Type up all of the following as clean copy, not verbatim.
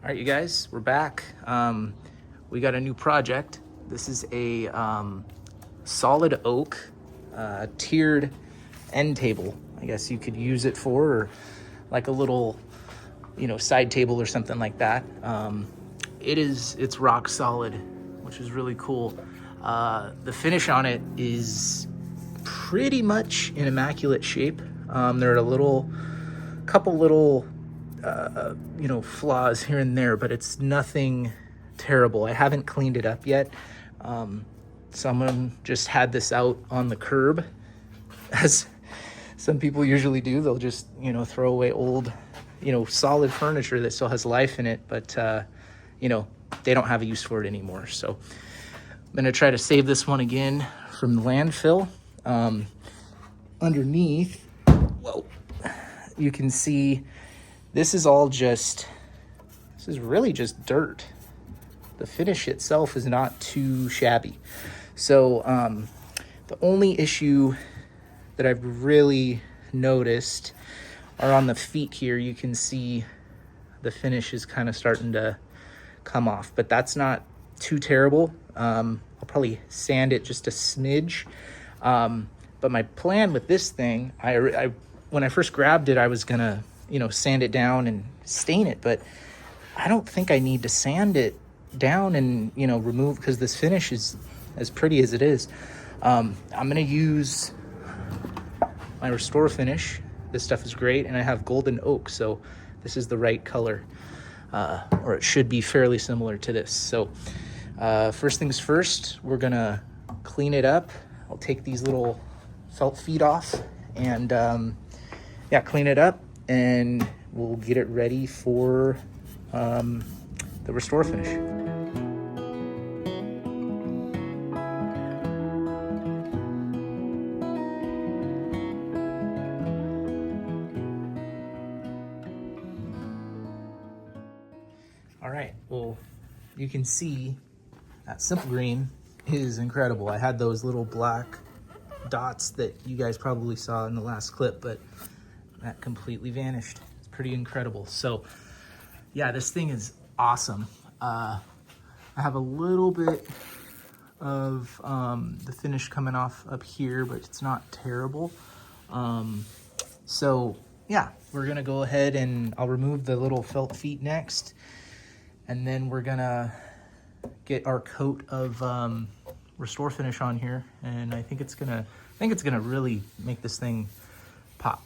All right, you guys, we're back. We got a new project. This is a solid oak tiered end table. I guess you could use it for, or like a little, side table or something like that. It's rock solid, which is really cool. The finish on it is pretty much in immaculate shape. There are couple little flaws here and there, but it's nothing terrible. I haven't cleaned it up yet. Someone just had this out on the curb, as some people usually do. They'll just, throw away old, solid furniture that still has life in it, but, they don't have a use for it anymore. So I'm going to try to save this one again from the landfill. Underneath, you can see this is really just dirt. The finish itself is not too shabby. So the only issue that I've really noticed are on the feet here. You can see the finish is kind of starting to come off, but that's not too terrible. I'll probably sand it just a smidge. But my plan with this thing, when I first grabbed it, I was gonna, sand it down and stain it, but I don't think I need to sand it down and, remove, because this finish is as pretty as it is. I'm gonna use my Restore finish. This stuff is great, and I have golden oak, so this is the right color, or it should be fairly similar to this. So first things first, we're gonna clean it up. I'll take these little felt feet off and clean it up, and we'll get it ready for the Restore finish. All right, well, you can see that Simple Green is incredible. I had those little black dots that you guys probably saw in the last clip, but that completely vanished. It's pretty incredible. So yeah, this thing is awesome. I have a little bit of the finish coming off up here, but it's not terrible. So yeah, we're gonna go ahead and I'll remove the little felt feet next, and then we're gonna get our coat of Restore finish on here, and I think it's gonna really make this thing pop.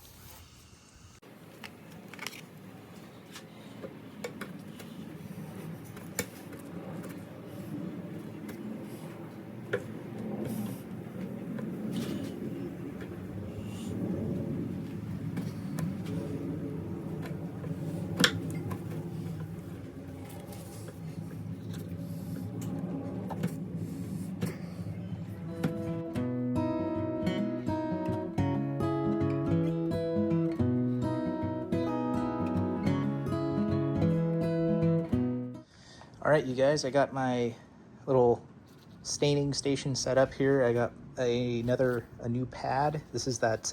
All right, you guys, I got my little staining station set up here. I got a new pad. This is that,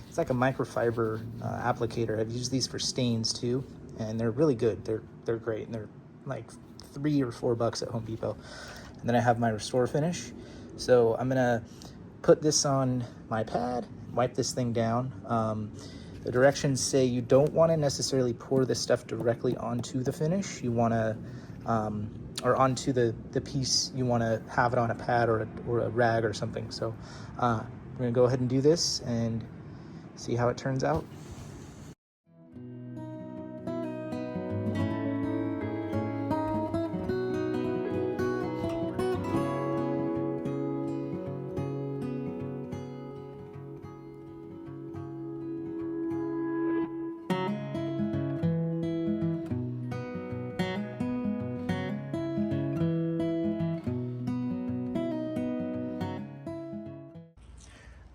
it's like a microfiber applicator. I've used these for stains too, and they're really good. They're great, and they're like $3 or $4 at Home Depot. And then I have my Restore finish. So I'm gonna put this on my pad, wipe this thing down. The directions say you don't want to necessarily pour this stuff directly onto the finish. You want to or onto the piece, you want to have it on a pad or a rag or something. So we're gonna go ahead and do this and see how it turns out.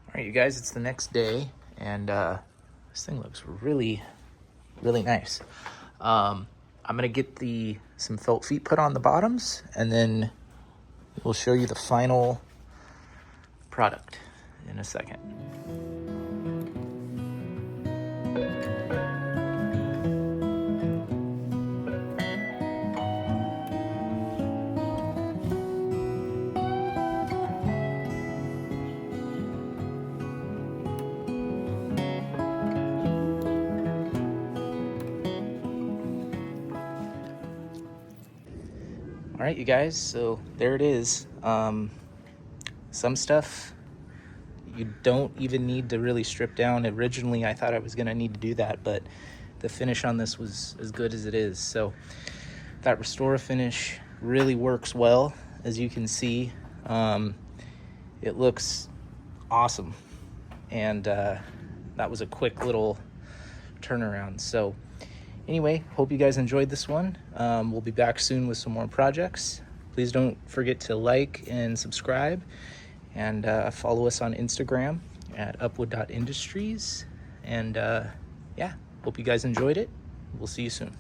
All right, you guys, it's the next day, and this thing looks really, really nice. I'm gonna get some felt feet put on the bottoms, and then we'll show you the final product in a second. All right, you guys, so there it is. Some stuff you don't even need to really strip down. Originally, I thought I was gonna need to do that, but the finish on this was as good as it is. So that Restora finish really works well, as you can see. It looks awesome, and that was a quick little turnaround. So anyway, hope you guys enjoyed this one. We'll be back soon with some more projects. Please don't forget to like and subscribe, and follow us on Instagram at upwood.industries. And yeah, hope you guys enjoyed it. We'll see you soon.